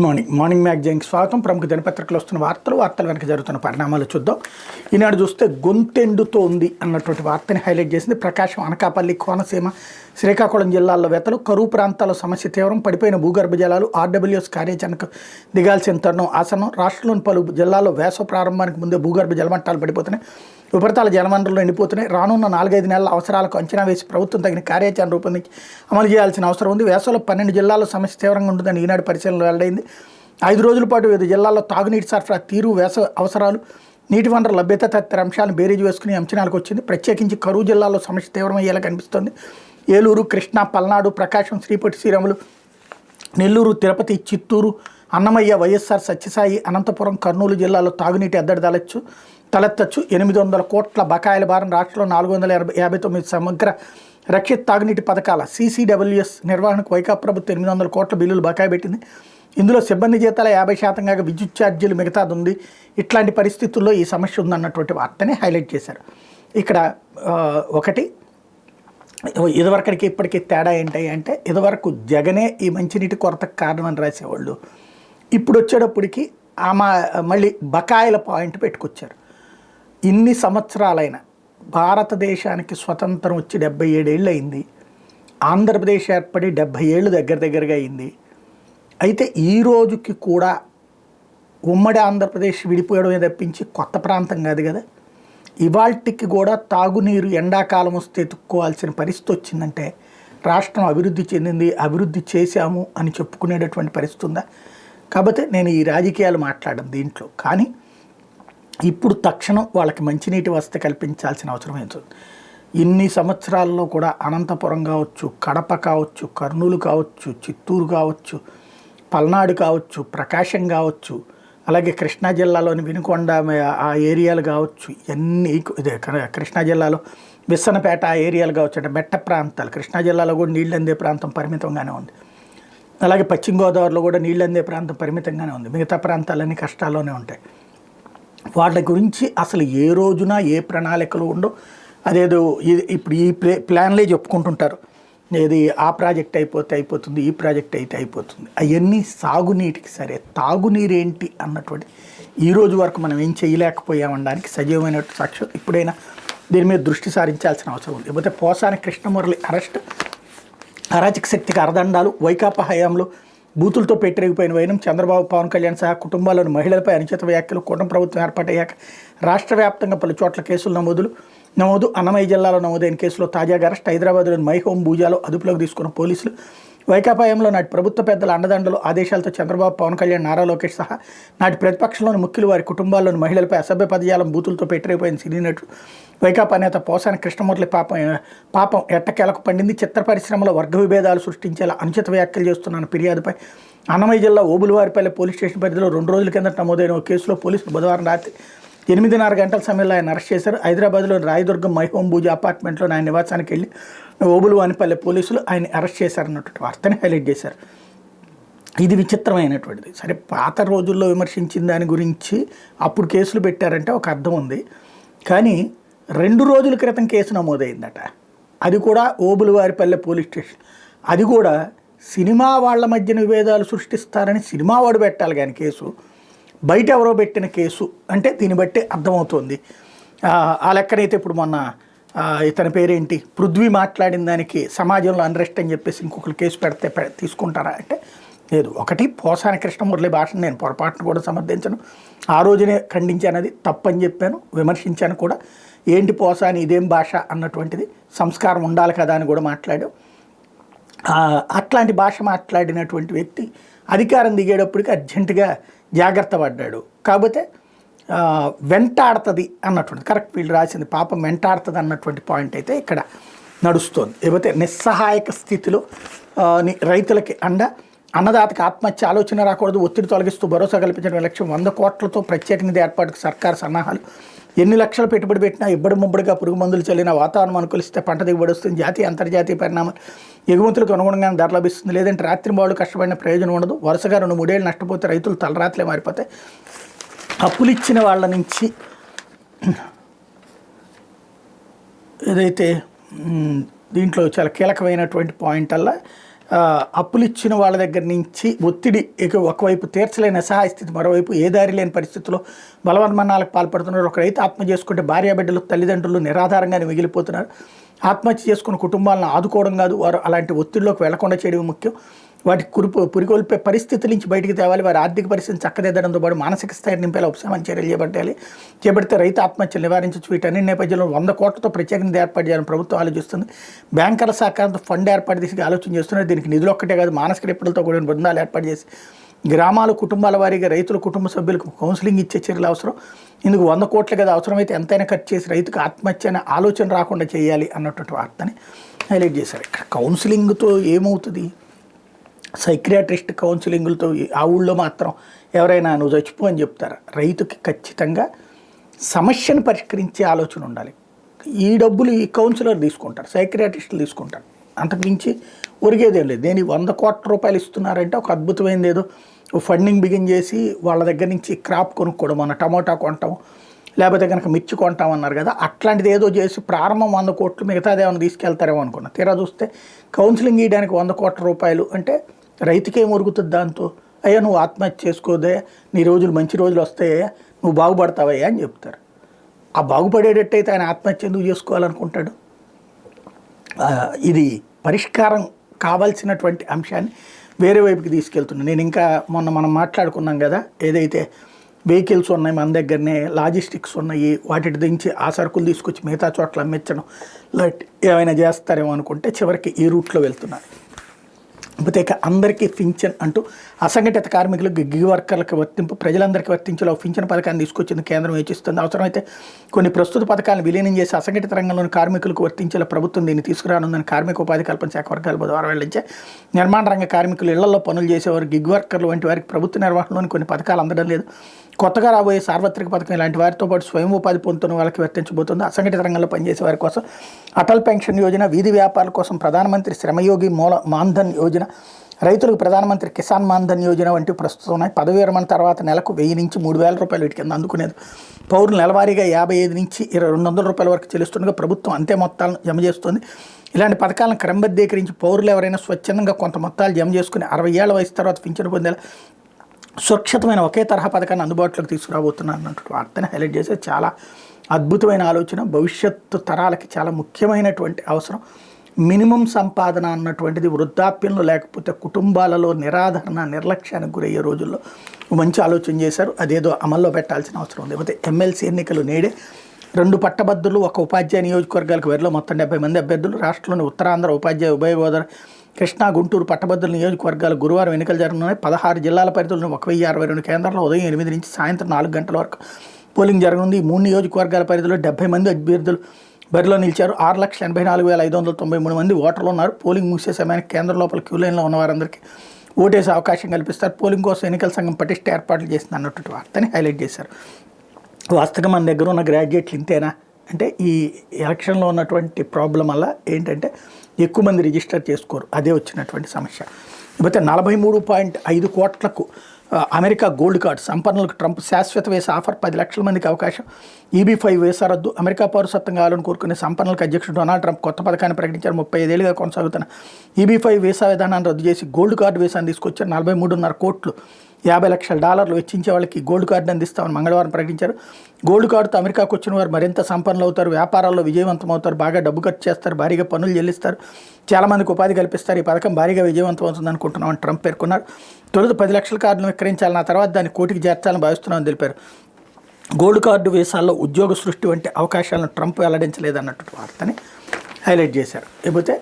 Morning మ్యాగజైన్కి స్వాగతం. ప్రముఖ దినపత్రికలు వస్తున్న వార్తల వెనక జరుగుతున్న పరిణామాలు చూద్దాం. ఈనాడు చూస్తే గొంతెండుతో ఉంది అన్నటువంటి వార్తని హైలైట్ చేసింది. ప్రకాశం, అనకాపల్లి, కోనసీమ, శ్రీకాకుళం జిల్లాల్లో వెతలు, కరువు ప్రాంతాల్లో సమస్య తీవ్రం, పడిపోయిన భూగర్భ జలాలు, ఆర్డబ్ల్యూఎస్ కార్యాచరణకు దిగాల్సిన తరుణం ఆసనం. రాష్ట్రంలోని పలు జిల్లాల్లో వేసవ ప్రారంభానికి ముందే భూగర్భ జలమట్టాలు పడిపోతున్నాయి, ఉపరితల జలవనరులు ఎండిపోతున్నాయి. రానున్న 4-5 నెలల అవసరాలకు అంచనా వేసి ప్రభుత్వం తగిన కార్యాచరణ రూపొందించి అమలు చేయాల్సిన అవసరం ఉంది. వేసవిలో 12 జిల్లాల్లో సమస్య తీవ్రంగా ఉంటుందని ఈనాడు పరిశీలనలో వెల్లడైంది. 5 రోజుల పాటు వివిధ జిల్లాల్లో తాగునీటి సరఫరా తీరు, వేసవి అవసరాలు, నీటి వనరుల లభ్యత తదితర అంశాలను బేరీజు వేసుకుని అంచనాలకు వచ్చింది. ప్రత్యేకించి కరువు జిల్లాల్లో సమస్య తీవ్రమయ్యేలా కనిపిస్తోంది. ఏలూరు, కృష్ణా, పల్నాడు, ప్రకాశం, శ్రీపొట్టి శ్రీరాములు, నెల్లూరు, తిరుపతి, చిత్తూరు, అన్నమయ్య, వైఎస్ఆర్, సత్యసాయి, అనంతపురం, కర్నూలు జిల్లాలో తాగునీటి ఎద్దడి తలెత్తచ్చు. 800 కోట్ల బకాయిల భారం. రాష్ట్రంలో 459 సమగ్ర రక్షిత తాగునీటి పథకాల CCWS నిర్వహణకు వైకాపా ప్రభుత్వం 800 కోట్ల బిల్లులు బకాయి పెట్టింది. ఇందులో సిబ్బంది జీతాల 50% విద్యుత్ ఛార్జీలు మిగతాది ఉంది. ఇట్లాంటి పరిస్థితుల్లో ఈ సమస్య ఉందన్నటువంటి వార్తని హైలైట్ చేశారు. ఇక్కడ ఒకటి, ఇదివరకడికి ఇప్పటికీ తేడా ఏంటి అంటే, ఇదివరకు జగనే ఈ మంచినీటి కొరతకు కారణం అని రాసేవాళ్ళు. ఇప్పుడు వచ్చేటప్పటికి మళ్ళీ బకాయిల పాయింట్ పెట్టుకొచ్చారు. ఇన్ని సంవత్సరాలైన భారతదేశానికి స్వతంత్రం వచ్చి 77 ఏళ్ళు అయింది. ఆంధ్రప్రదేశ్ ఏర్పడి 70 ఏళ్ళు దగ్గరగా అయింది. అయితే ఈ రోజుకి కూడా ఉమ్మడి ఆంధ్రప్రదేశ్ విడిపోయడమే తప్పించి కొత్త ప్రాంతం కాదు కదా. ఇవాళకి కూడా తాగునీరు ఎండాకాలం వస్తే ఎత్తుక్కోవాల్సిన పరిస్థితి వచ్చిందంటే రాష్ట్రం అభివృద్ధి చెందింది, అభివృద్ధి చేశాము అని చెప్పుకునేటటువంటి పరిస్థితి ఉందా? కాబట్టి నేను ఈ రాజకీయాలు మాట్లాడను దీంట్లో. కానీ ఇప్పుడు తక్షణం వాళ్ళకి మంచినీటి వసతి కల్పించాల్సిన అవసరం ఏంటుంది. ఇన్ని సంవత్సరాల్లో కూడా అనంతపురం కావచ్చు, కడప కావచ్చు, కర్నూలు కావచ్చు, చిత్తూరు కావచ్చు, పల్నాడు కావచ్చు, ప్రకాశం కావచ్చు, అలాగే కృష్ణా జిల్లాలోని వినుకొండ ఆ ఏరియాలు కావచ్చు, ఇవన్నీ ఇదే కృష్ణా జిల్లాలో విస్సనపేట ఆ ఏరియాలు కావచ్చు, అంటే మెట్ట ప్రాంతాలు. కృష్ణా జిల్లాలో కూడా నీళ్ళు అందే ప్రాంతం పరిమితంగానే ఉంది. అలాగే పశ్చిమ గోదావరిలో కూడా నీళ్ళు అందే ప్రాంతం పరిమితంగానే ఉంది. మిగతా ప్రాంతాలన్నీ కష్టాల్లోనే ఉంటాయి. వాళ్ళ గురించి అసలు ఏ రోజున ఏ ప్రణాళికలు ఉండవు. అదేదో ఇప్పుడు ఈ ప్లాన్లే చెప్పుకుంటుంటారు. ఏది ఆ ప్రాజెక్ట్ అయిపోతుంది, ఈ ప్రాజెక్ట్ అయితే అయిపోతుంది. అవన్నీ సాగునీటికి. సరే, తాగునీరు ఏంటి అన్నటువంటి ఈ రోజు వరకు మనం ఏం చేయలేకపోయామనడానికి సజీవమైన సాక్ష్యం. ఇప్పుడైనా దీని మీద దృష్టి సారించాల్సిన అవసరం ఉంది. లేకపోతే పోసాని కృష్ణమురళి అరెస్ట్, అరాచక శక్తికి అరదండాలు, వైకాపా హయాంలో బూతులతో పెట్టిరిగిపోయిన వైనం, చంద్రబాబు, పవన్ కళ్యాణ్ సహా కుటుంబాల్లోని మహిళలపై అనుచిత వ్యాఖ్యలు, కూటమి ప్రభుత్వం ఏర్పాటయ్యాక రాష్ట్ర వ్యాప్తంగా పలు చోట్ల కేసులు నమోదు. అన్నమయ్య జిల్లాలో నమోదైన కేసులో తాజాగా అరెస్ట్. హైదరాబాద్లోని మైహోమ్ భూజాలో అదుపులోకి తీసుకున్న పోలీసులు. వైకాపా హయాంలో నాటి ప్రభుత్వ పెద్దల అండదండలు, ఆదేశాలతో చంద్రబాబు, పవన్ కళ్యాణ్, నారా లోకేష్ సహా నాటి ప్రతిపక్షంలోని ముఖ్యులు వారి కుటుంబాల్లోని మహిళలపై అసభ్య పదజాలం, బూతులతో పెట్టిరిగిపోయిన సినీ నటుడు వైకాపా నేత పోసాని కృష్ణమురళి పాపం ఎట్టకేలకు పండింది. చిత్ర పరిశ్రమలో వర్గ విభేదాలు సృష్టించేలా అనుచిత వ్యాఖ్యలు చేస్తున్న ఫిర్యాదుపై అన్నమయ్య జిల్లా ఓబులవారిపల్లి పోలీస్ స్టేషన్ పరిధిలో 2 రోజుల కిందట నమోదైన ఒక కేసులో పోలీసులు బుధవారం రాత్రి 8:30 గంటల సమయంలో ఆయన అరెస్ట్ చేశారు. హైదరాబాద్లోని రాయదుర్గం మైహోమ్ భూజ అపార్ట్మెంట్లో ఆయన నివాసానికి వెళ్ళి ఓబులవానిపల్లి పోలీసులు ఆయన అరెస్ట్ చేశారన్నటువంటి వార్తని హైలైట్ చేశారు. ఇది విచిత్రమైనటువంటిది. సరే, పాత రోజుల్లో విమర్శించిన దాని గురించి అప్పుడు కేసులు పెట్టారంటే ఒక అర్థం ఉంది. కానీ 2 రోజుల క్రితం కేసు నమోదైందట. అది కూడా ఓబులవారిపల్లె పోలీస్ స్టేషన్. అది కూడా సినిమా వాళ్ళ మధ్యన విభేదాలు సృష్టిస్తారని సినిమా వాడు పెట్టాలి కానీ కేసు బయట ఎవరో పెట్టిన కేసు అంటే దీన్ని బట్టి అర్థమవుతుంది. ఆ లెక్కనైతే ఇప్పుడు మొన్న ఇతని పేరేంటి, పృథ్వీ మాట్లాడిన దానికి సమాజంలో అన్రెస్ట్ అని చెప్పేసి ఇంకొకరు కేసు పెడితే తీసుకుంటారా అంటే లేదు. ఒకటి, పోసాని కృష్ణమురళి భాషను నేను పొరపాటును కూడా సమర్థించను. ఆ రోజునే ఖండించానది తప్పని చెప్పాను, విమర్శించాను కూడా. ఏంటి పోసాని ఇదేం భాష అన్నటువంటిది, సంస్కారం ఉండాలి కదా అని కూడా మాట్లాడాం. అట్లాంటి భాష మాట్లాడినటువంటి వ్యక్తి అధికారం దిగేటప్పటికి అర్జెంటుగా జాగ్రత్త పడ్డాడు. కాకపోతే వెంటాడుతుంది అన్నటువంటి, కరెక్ట్ వీళ్ళు రాసింది, పాపం వెంటాడుతుంది అన్నటువంటి పాయింట్ అయితే ఇక్కడ నడుస్తోంది. లేకపోతే నిస్సహాయక స్థితిలో రైతులకి అన్నదాతకి ఆత్మహత్య ఆలోచన రాకూడదు, ఒత్తిడి తొలగిస్తూ భరోసా కల్పించడం లక్ష్యం. 100 కోట్లతో ప్రత్యేక నిధి ఏర్పాటుకు సర్కారు సన్నాహాలు. ఎన్ని లక్షలు పెట్టుబడి పెట్టినా ఇబ్బడి ముబ్బడిగా పురుగు మందులు చల్లిన వాతావరణం అనుకూలిస్తే పంట దిగుబడి వస్తుంది. జాతీయ అంతర్జాతీయ పరిణామాలు, ఎగుమతులకు అనుగుణంగానే ధర లభిస్తుంది. లేదంటే రాత్రి బావులు కష్టపడిన ప్రయోజనం ఉండదు. వరుసగా 2-3 ఏళ్ళు నష్టపోతే రైతులు తలరాత్లే మారిపోతాయి. అప్పులు ఇచ్చిన వాళ్ళ నుంచి ఏదైతే దీంట్లో చాలా కీలకమైనటువంటి పాయింట్ అలా అప్పులు ఇచ్చిన వాళ్ళ దగ్గర నుంచి ఒత్తిడి ఒకవైపు తీర్చలేని అసహాయ స్థితి, మరోవైపు ఏ దారి లేని పరిస్థితుల్లో బలవన్మరణాలకు పాల్పడుతున్నారు. ఒక రైతు ఆత్మహత్య చేసుకుంటే భార్యాబిడ్డలు తల్లిదండ్రులు నిరాధారంగానే మిగిలిపోతున్నారు. ఆత్మహత్య చేసుకున్న కుటుంబాలను ఆదుకోవడం కాదు, వారు అలాంటి ఒత్తిడిలోకి వెళ్లకుండా చేయడం ముఖ్యం. వాటి పురికొల్పే పరిస్థితుల నుంచి బయటికి తేవాలి. వారి ఆర్థిక పరిస్థితిని చక్కదిద్దడంతో పాటు మానసిక స్థాయిని నింపేలా ఉపశమన చర్యలు చేపడితే రైతు ఆత్మహత్యలు నివారించవచ్చు. వీటన్ని నేపథ్యంలో 100 కోట్లతో ప్రత్యేక నిధి ఏర్పాటు చేయాలని ప్రభుత్వం ఆలోచిస్తుంది. బ్యాంకర్ల సహకారంతో ఫండ్ ఏర్పాటు చేసి ఆలోచన చేస్తున్నారు. దీనికి నిధులు ఒక్కటే కాదు, మానసిక నిపుణులతో కూడిన బృందాలు ఏర్పాటు చేసి గ్రామాలు, కుటుంబాల వారీగా రైతుల కుటుంబ సభ్యులకు కౌన్సిలింగ్ ఇచ్చే చర్యలు అవసరం. ఇందుకు 100 కోట్ల కదా, అవసరమైతే ఎంతైనా ఖర్చు చేసి రైతుకు ఆత్మహత్య అనే ఆలోచన రాకుండా చేయాలి అన్నటువంటి వార్తని హైలైట్ చేశారు. ఇక్కడ కౌన్సిలింగ్తో ఏమవుతుంది? సైక్రియాట్రిస్ట్ కౌన్సిలింగ్లతో ఆ ఊళ్ళో మాత్రం ఎవరైనా నువ్వు చచ్చిపో అని చెప్తారు. రైతుకి ఖచ్చితంగా సమస్యను పరిష్కరించే ఆలోచన ఉండాలి. ఈ డబ్బులు ఈ కౌన్సిలర్ తీసుకుంటారు, సైక్రియాట్రిస్టులు తీసుకుంటారు. అంతకుమించి ఒరిగేదేం లేదు. దేని 100 కోట్ల రూపాయలు ఇస్తున్నారంటే ఒక అద్భుతమైనది ఏదో ఫండింగ్ బిగిన్ చేసి వాళ్ళ దగ్గర నుంచి క్రాప్ కొనుక్కోవడం, మన టమోటా కొంటాం లేకపోతే కనుక మిర్చి కొంటామన్నారు కదా, అట్లాంటిది ఏదో చేసి ప్రారంభం 100 కోట్లు, మిగతాది ఏమైనా తీసుకెళ్తారేమో అనుకున్నా. తీరా చూస్తే కౌన్సిలింగ్ ఇవ్వడానికి 100 కోట్ల రూపాయలు అంటే రైతుకేం ఒరుగుతుంది దాంతో? అయ్యా నువ్వు ఆత్మహత్య చేసుకోదే, నీ రోజులు మంచి రోజులు వస్తాయా, నువ్వు బాగుపడతావయ్యా అని చెప్తారు. ఆ బాగుపడేటట్టయితే ఆయన ఆత్మహత్య ఎందుకు చేసుకోవాలనుకుంటాడు? ఇది పరిష్కారం కావాల్సినటువంటి అంశాన్ని వేరే వైపుకి తీసుకెళ్తున్నాను. నేను ఇంకా మనం మాట్లాడుకున్నాం కదా, ఏదైతే వెహికల్స్ ఉన్నాయి మన దగ్గరనే, లాజిస్టిక్స్ ఉన్నాయి, వాటి నుంచి ఆ సరుకులు తీసుకొచ్చి మిగతా చోట్ల అమ్మించడం ఏమైనా చేస్తారేమో అనుకుంటే చివరికి ఈ రూట్లో వెళ్తున్నారు. కాకపోతే అందరికీ పింఛన్ అంటూ అసంఘటిత కార్మికులకు, గిగ్ వర్కర్లకు వర్తింపు, ప్రజలందరికీ వర్తించేలా పింఛన్ పథకాన్ని తీసుకొచ్చింది కేంద్రం యోచిస్తుంది. అవసరమైతే కొన్ని ప్రస్తుత పథకాలను విలీనం చేసి అసంఘటిత రంగంలోని కార్మికులకు వర్తించేలా ప్రభుత్వం దీన్ని తీసుకురానుందని కార్మిక ఉపాధి కల్పన శాఖ వర్గాలు బుధవారం వెల్లడించాయి. నిర్మాణ రంగ కార్మికులు, ఇళ్లలో పనులు చేసేవారు, గిగ్ వర్కర్లు వంటి వారికి ప్రభుత్వ నిర్వహణలోని కొన్ని పథకాలు అందడం లేదు. కొత్తగా రాబోయే సార్వత్రిక పథకం ఇలాంటి వారితో పాటు స్వయం ఉపాధి పొందుతున్న వాళ్ళకి వర్తించబోతుంది. అసంఘటిత రంగంలో పనిచేసే వారి కోసం అటల్ పెన్షన్ యోజన, వీధి వ్యాపారుల కోసం ప్రధానమంత్రి శ్రమయోగి మాన్ధన్ యోజన, రైతులకు ప్రధానమంత్రి కిసాన్ మాన్ధన్ యోజన వంటివి ప్రస్తుతం ఉన్నాయి. పదవి విరమణ తర్వాత నెలకు 1000 నుంచి 3000 రూపాయలు వీటి కింద అందుకునేది. పౌరులు నెలవారీగా 55 నుంచి 200 రూపాయల వరకు చెల్లిస్తుండగా ప్రభుత్వం అంతే మొత్తాలను జమ చేస్తుంది. ఇలాంటి పథకాలను క్రమబద్ధీకరించి పౌరులు ఎవరైనా స్వచ్ఛందంగా కొంత మొత్తాలు జమ చేసుకుని 60 ఏళ్ల వయసు తర్వాత పింఛను పొందేలా సురక్షితమైన ఒకే తరహా పథకాన్ని అందుబాటులోకి తీసుకురాబోతున్నారు అన్నటువంటి వార్తని హైలైట్ చేసే చాలా అద్భుతమైన ఆలోచన. భవిష్యత్తు తరాలకి చాలా ముఖ్యమైనటువంటి అవసరం. మినిమం సంపాదన అన్నటువంటిది వృద్ధాప్యంలో లేకపోతే కుటుంబాలలో నిరాధరణ, నిర్లక్ష్యానికి గురయ్యే రోజుల్లో మంచి ఆలోచన చేశారు. అదేదో అమల్లో పెట్టాల్సిన అవసరం ఉంది. లేకపోతే ఎమ్మెల్సీ ఎన్నికలు నేడే 2 పట్టభద్రులు, 1 ఉపాధ్యాయ నియోజకవర్గాలకు వేరులో మొత్తం 70 మంది అభ్యర్థులు. రాష్ట్రంలోని ఉత్తరాంధ్ర, ఉపాధ్యాయ, ఉభయ గోదావరి, కృష్ణా, గుంటూరు పట్టభద్రుల నియోజకవర్గాలు గురువారం ఎన్నికలు జరగనున్నాయి. 16 జిల్లాల పరిధిలోని 1062 కేంద్రాల్లో ఉదయం 8 నుంచి సాయంత్రం 4 గంటల వరకు పోలింగ్ జరగనుంది. 3 నియోజకవర్గాల పరిధిలో 70 మంది అభ్యర్థులు బరిలో నిలిచారు. 6,84,593 మంది ఓటర్లు ఉన్నారు. పోలింగ్ ముగిసే సమయానికి కేంద్రం లోపల క్యూ లైన్లో ఉన్న వారందరికీ ఓటేసే అవకాశం కల్పిస్తారు. పోలింగ్ కోసం ఎన్నికల సంఘం పటిష్ట ఏర్పాట్లు చేసింది అన్నటువంటి వార్తని హైలైట్ చేశారు. వాస్తవంగా మన దగ్గర ఉన్న గ్రాడ్యుయేట్లు ఇంతేనా అంటే ఈ ఎలక్షన్లో ఉన్నటువంటి ప్రాబ్లం వల్ల ఏంటంటే ఎక్కువ మంది రిజిస్టర్ చేసుకోరు, అదే వచ్చినటువంటి సమస్య. లేకపోతే 43.5 కోట్లకు అమెరికా గోల్డ్ కార్డ్ సంపన్నులకు ట్రంప్ శాశ్వత వీసా ఆఫర్, 10 లక్షల మందికి అవకాశం. EB-5 వీసా రద్దు, అమెరికా పౌరసత్వం కావాలని కోరుకునే సంపన్నులకు అధ్యక్షుడు డొనాల్డ్ ట్రంప్ కొత్త పథకాన్ని ప్రకటించారు. 35 ఏళ్లుగా కొనసాగుతున్న EB-5 వీసా విధానాన్ని రద్దు చేసి గోల్డ్ కార్డు వీసాను తీసుకొచ్చారు. 43.5 కోట్లు $50 లక్షల వెచ్చించే వాళ్ళకి గోల్డ్ కార్డు అందిస్తామని మంగళవారం ప్రకటించారు. గోల్డ్ కార్డుతో అమెరికాకు వచ్చిన వారు మరింత సంపన్నులు అవుతారు, వ్యాపారాల్లో విజయవంతం అవుతారు, బాగా డబ్బు ఖర్చు చేస్తారు, భారీగా పన్నులు చెల్లిస్తారు, చాలామందికి ఉపాధి కల్పిస్తారు. ఈ పథకం భారీగా విజయవంతం అవుతుంది అనుకుంటున్నామని ట్రంప్ పేర్కొన్నారు. తొలుత 10 లక్షల కార్డును విక్రయించాలని, ఆ తర్వాత దాన్ని కోటికి చేర్చాలని భావిస్తున్నామని తెలిపారు. గోల్డ్ కార్డు వీసాల్లో ఉద్యోగ సృష్టి వంటి అవకాశాలను ట్రంప్ వెల్లడించలేదన్నట్టు వార్తని హైలైట్ చేశారు. లేకపోతే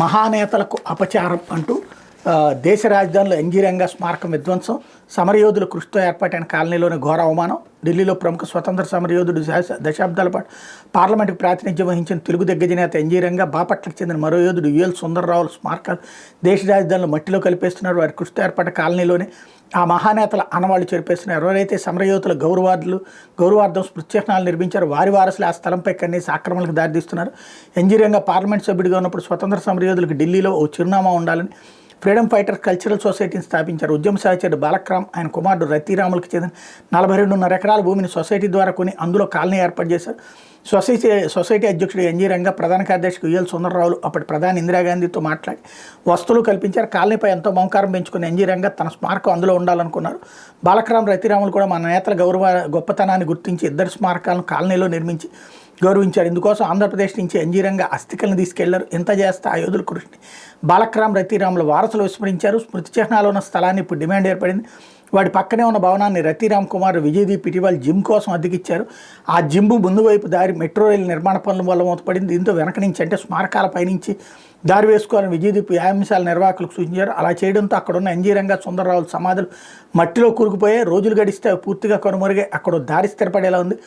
మహానేతలకు అపచారం అంటూ దేశ రాజధానిలో ఎంజీరంగా స్మారకం విధ్వంసం, సమరయోధుల కృషితో ఏర్పాటైన కాలనీలోని ఘోర అవమానం. ఢిల్లీలో ప్రముఖ స్వతంత్ర సమరయోధుడు, దశాబ్దాల పాటు పార్లమెంటుకు ప్రాతినిధ్యం వహించిన తెలుగు దిగ్గజ నేత ఎంజీరంగా, బాపట్లకు చెందిన మరో యోధుడు UL సుందర్రావుల స్మారకాలు దేశ రాజధానిలో మట్టిలో కలిపేస్తున్నారు. వారి కృషితో ఏర్పాటు కాలనీలోనే ఆ మహానేతల ఆనవాళ్లు చెరిపేస్తున్నారు. ఎవరైతే సమరయోధుల గౌరవార్థం స్మృతిచిహ్నాలు నిర్మించారు, వారి వారసులు ఆ స్థలంపై కన్నేసి ఆక్రమణకు దారితీస్తున్నారు. ఎంజీరంగా పార్లమెంట్ సభ్యుడిగా ఉన్నప్పుడు స్వతంత్ర సమరయోధులకు ఢిల్లీలో ఓ చిరునామా ఉండాలని ఫ్రీడమ్ ఫైటర్ కల్చరల్ సొసైటీని స్థాపించారు. ఉద్యమ సహచరుడు బాలక్రామ్ ఆయన కుమారుడు రతీరాములకు చెందిన 42.5 ఎకరాల భూమిని సొసైటీ ద్వారా కొని అందులో కాలనీ ఏర్పాటు చేశారు. సొసైటీ అధ్యక్షుడు ఎన్జీ రంగా, ప్రధాన కార్యదర్శి ఉయ్యల్ సుందరరావులు అప్పటి ప్రధాని ఇందిరాగాంధీతో మాట్లాడి వస్తువులు కల్పించారు. కాలనీపై ఎంతో మమకారం పెంచుకున్న ఎన్జీ రంగా తన స్మారకం అందులో ఉండాలనుకున్నారు. బాలక్రామ్, రతీరాములు కూడా మన నేతల గొప్పతనాన్ని గుర్తించి ఇద్దరు స్మారకాలను కాలనీలో నిర్మించి గౌరవించారు. ఇందుకోసం ఆంధ్రప్రదేశ్ నుంచి ఎన్జీ రంగా అస్థికలను తీసుకెళ్లారు. ఇంత చేస్తే ఆ యోధుల కృషిని బాలక్రామ్, రతీరాముల వారసులు విస్మరించారు. స్మృతి చిహ్నాలు ఉన్న స్థలాన్ని ఇప్పుడు డిమాండ్ ఏర్పడింది. వాటి పక్కనే ఉన్న భవనాన్ని రతీరామ్ కుమార్ విజయదీప్ ఇటీవల జిమ్ కోసం అద్దెకిచ్చారు. ఆ జిమ్ ముందు వైపు దారి మెట్రో రైలు నిర్మాణ పనుల వల్ల మూతపడింది. దీంతో వెనక నుంచి అంటే స్మారకాల పైనుంచి దారి వేసుకోవాలని విజయదీప్ వ్యాయామశాల నిర్వాహకులకు సూచించారు. అలా చేయడంతో అక్కడున్న ఎన్జీ రంగా, సుందరరావుల సమాధులు మట్టిలో కూరుకుపోయాయి. రోజులు గడిస్తే పూర్తిగా కనుమరుగే అక్కడ దారి స్థిరపడేలా ఉంది.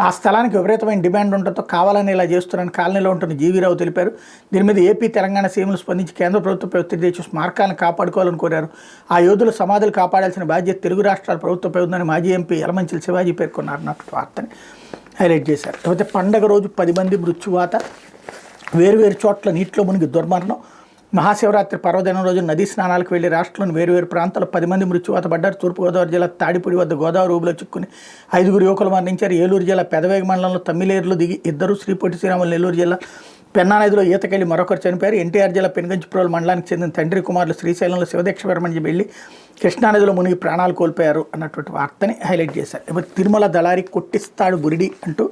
ఆ స్థలానికి విపరీతమైన డిమాండ్ ఉండటంతో కావాలని ఇలా చేస్తున్నారని కాలనీలో ఉంటున్న జీవీరావు తెలిపారు. దీని మీద ఏపీ, తెలంగాణ సీఎంలు స్పందించి కేంద్ర ప్రభుత్వంపై ఒత్తిడి తెచ్చి స్మారకాలను కాపాడుకోవాలని కోరారు. ఆ యోధుల సమాధులు కాపాడాల్సిన బాధ్యత తెలుగు రాష్ట్రాల ప్రభుత్వంపై ఉందని మాజీ ఎంపీ యలమంచిలి శివాజీ పేర్కొన్నారు. అన్నట్టు వార్తని హైలైట్ చేశారు. లేకపోతే పండగ రోజు 10 మంది మృత్యువాత, వేరువేరు చోట్ల నీటిలో మునిగి దుర్మరణం. మహాశివరాత్రి పర్వదినం రోజు నదీ స్నానాలకు వెళ్లి రాష్ట్రంలోని వేరువేరు ప్రాంతాల్లో 10 మంది మృత్యువాత పడ్డారు. తూర్పుగోదావరి జిల్లా తాడిపూడి వద్ద గోదావరి ఊబిలో చిక్కుని 5 యువకులు మరణించారు. ఏలూరు జిల్లా పెదవేగ మండలంలో తమ్మిలేరులో దిగి ఇద్దరు, శ్రీపొట్టి శ్రీరాములు నెల్లూరు జిల్లా పెన్నా నదిలో ఈతకెళ్లి మరొకరు చనిపోయారు. ఎన్టీఆర్ జిల్లా పెనుగంచిప్రోలు మండలానికి చెందిన తండ్రి కుమారులు శ్రీశైలంలో శివదీక్ష విరమణ వెళ్లి కృష్ణానదిలో మునిగి ప్రాణాలు కోల్పోయారు అన్నటువంటి వార్తని హైలైట్ చేశారు. ఇప్పుడు తిరుమల దళారి కొట్టిస్తాడు బురిడి అంటూ